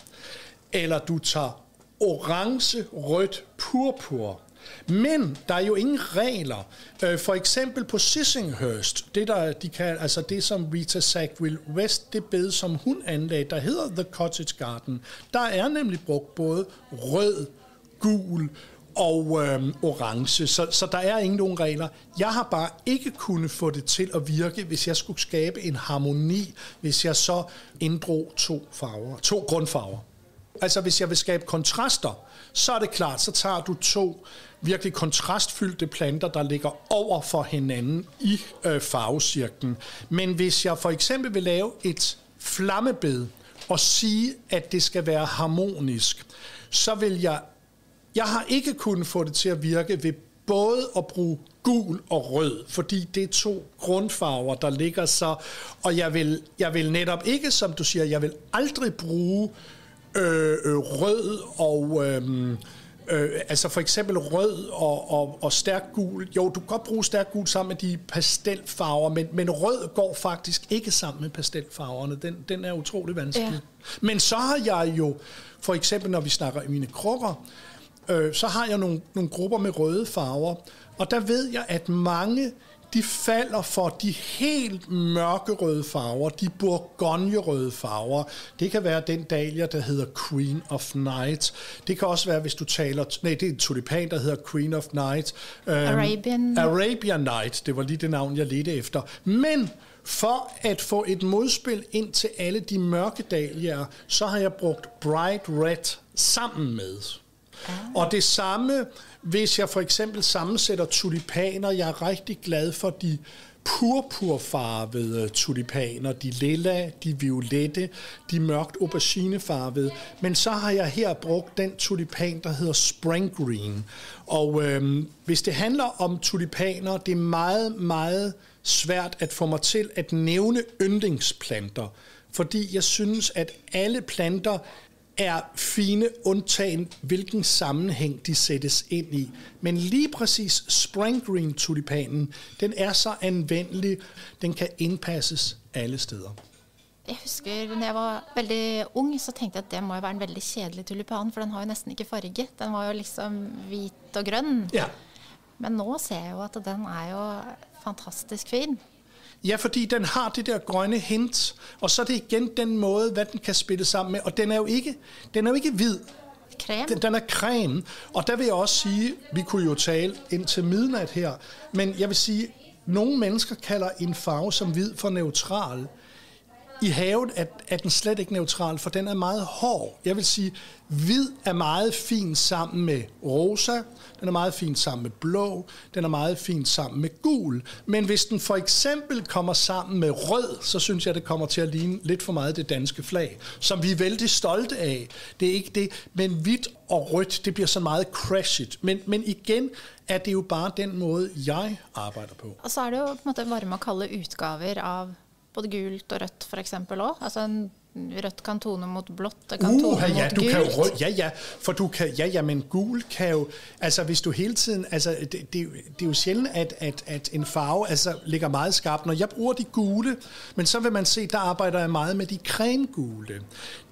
eller du tager orange, rødt, purpur, men der er jo ingen regler. For eksempel på Sissinghurst, det som Rita Sackville-West, det bed, som hun anlagde, der hedder The Cottage Garden, der er nemlig brugt både rød, gul og orange, så der er ingen nogen regler. Jeg har bare ikke kunnet få det til at virke, hvis jeg skulle skabe en harmoni, hvis jeg så inddrog 2 grundfarver. Altså hvis jeg vil skabe kontraster, så er det klart, så tager du 2 virkelig kontrastfyldte planter, der ligger over for hinanden i farvecirklen. Men hvis jeg for eksempel vil lave et flammebed og sige, at det skal være harmonisk, så vil jeg har ikke kunnet få det til at virke ved både at bruge gul og rød, fordi det er 2 grundfarver, der ligger så, og jeg vil netop ikke, som du siger, jeg vil aldrig bruge rød og altså for eksempel rød og stærk gul. Jo, du kan godt bruge stærk gul sammen med de pastelfarver, men rød går faktisk ikke sammen med pastelfarverne. Den er utrolig vanskelig. Ja. Men så har jeg jo, for eksempel når vi snakker i mine krukker, så har jeg nogle grupper med røde farver, og der ved jeg, at mange de falder for de helt mørkerøde farver, de bourgognerøde farver. Det kan være den dahlia, der hedder Queen of Night. Det kan også være, hvis du taler... Nej, det er en tulipan, der hedder Queen of Night. Arabian Night, det var lige det navn, jeg ledte efter. Men for at få et modspil ind til alle de mørke dahlier, så har jeg brugt Bright Red sammen med. Og det samme, hvis jeg for eksempel sammensætter tulipaner, jeg er rigtig glad for de purpurfarvede tulipaner, de lilla, de violette, de mørkt auberginefarvede, men så har jeg her brugt den tulipan, der hedder Spring Green. Og hvis det handler om tulipaner, det er meget, meget svært at få mig til at nævne yndlingsplanter, fordi jeg synes, at alle planter er fine, undtagen hvilken sammenhæng de sættes ind i. Men lige præcis Spring Green tulipanen, den er så anvendelig, den kan indpasses alle steder. Jeg husker, når jeg var veldig ung, så tenkte jeg at det må jo være en veldig kjedelig tulipan, for den har jo nesten ikke farge. Den var jo liksom hvit og grønn. Ja. Men nå ser jeg jo at den er jo fantastisk fin. Ja, fordi den har det der grønne hint, og så er det igen den måde, hvad den kan spille sammen med. Og den er jo ikke hvid. Creme. Den er creme. Og der vil jeg også sige, vi kunne jo tale indtil midnat her, men jeg vil sige, nogle mennesker kalder en farve som hvid for neutral. I havet er den slet ikke neutral, for den er meget hård. Jeg vil sige, hvid er meget fint sammen med rosa, den er meget fint sammen med blå, den er meget fint sammen med gul. Men hvis den for eksempel kommer sammen med rød, så synes jeg, det kommer til at ligne lidt for meget det danske flag, som vi er vældig stolte af. Det er ikke det, men hvidt og rødt, det bliver så meget crashet. Men igen er det jo bare den måde, jeg arbejder på. Og så er det jo på en måte varme og kalde udgaver av både gult og rødt for eksempel også. Altså en rødt kan tone mot blått, det kan tone mot du gult. Kan jo for du kan, men gul kan jo, altså hvis du hele tiden, altså det er jo sjældent, at en farve altså ligger meget skarpt. Når jeg bruger de gule, men så vil man se, der arbejder jeg meget med de cremegule,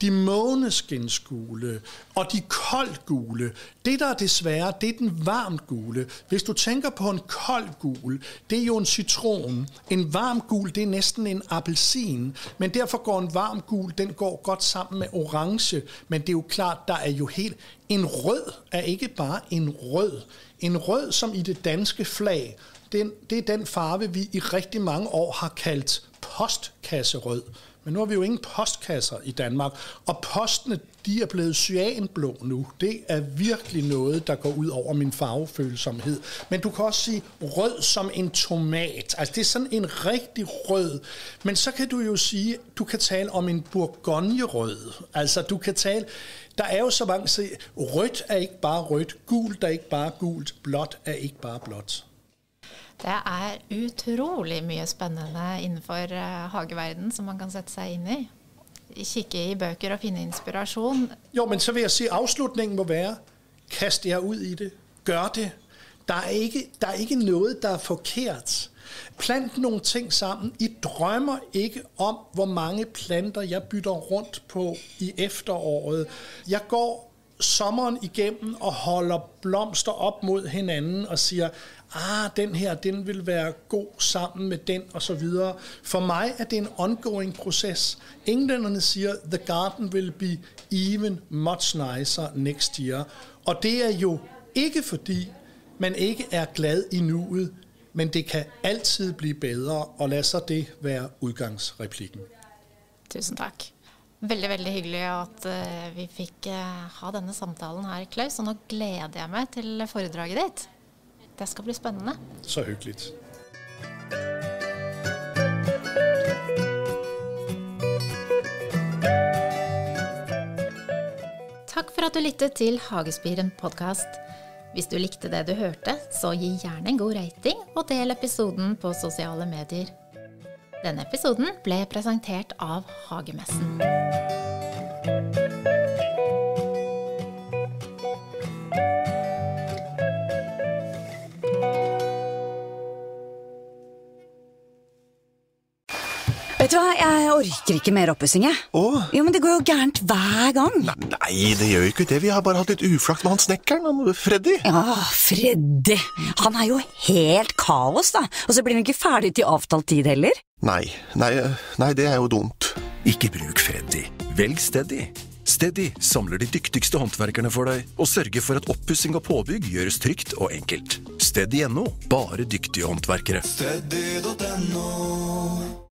de måneskinsgule og de koldt gule. Det der er desværre, det er den varmt gule. Hvis du tænker på en kold gul, det er jo en citron. En varm gul, det er næsten en appelsin, men derfor går en varm gul, den går godt sammen med orange, men det er jo klart, der er jo helt... En rød er ikke bare en rød. En rød, som i det danske flag, det er den farve, vi i rigtig mange år har kaldt postkasserød. Men nu har vi jo ingen postkasser i Danmark, og postene, de er blevet cyanblå nu. Det er virkelig noget, der går ud over min farvefølsomhed. Men du kan også sige rød som en tomat. Altså det er sådan en rigtig rød. Men så kan du jo sige, du kan tale om en bourgognerød. Altså du kan tale, der er jo så mange, så rødt er ikke bare rødt, gult er ikke bare gult, blåt er ikke bare blåt. Det er utrolig mye spennende innenfor hageverden som man kan sette seg inn i. Kikke i bøker og finne inspiration. Jo, men så vil jeg sige, afslutningen må være, kast jer ud i det. Gør det. Der er ikke noget, der er forkert. Plant nogle ting sammen. I drømmer ikke om, hvor mange planter jeg bytter rundt på i efteråret. Jeg går sommeren igennem og holder blomster op mod hinanden og siger, den her, den vil være god sammen med den og så videre. For mig er det en ongoing proces. Englænderne siger, the garden will be even much nicer next year. Og det er jo ikke fordi, man ikke er glad i nuet, men det kan altid blive bedre, og lad så det være udgangsreplikken. Tusen takk. Veldig, veldig hyggelig at vi fikk ha denne samtalen her, Klaus, og nå gleder jeg meg til foredraget ditt. Det skal bli spennende. Så hyggeligt. Takk for at du lyttet til Hagespiren podcast. Hvis du likte det du hørte, så gi gjerne en god rating og del episoden på sosiale medier. Denne episoden ble presentert av Hagemessen. Vet du hva, jeg orker ikke mer oppussing, jeg. Jo, men det går jo gærent hver gang. Nei, det gjør jo ikke det. Vi har bare hatt litt uflaks med han snekkeren, Freddy. Ja, Freddy. Han er jo helt kaos, da. Og så blir han ikke ferdig til avtalt tid heller. Nei, det er jo dumt. Ikke bruk Freddy. Velg Steady. Steady samler de dyktigste håndverkerne for deg og sørger for at oppussing og påbygg gjøres trygt og enkelt. Steady.no. Bare dyktige håndverkere. Steady.no.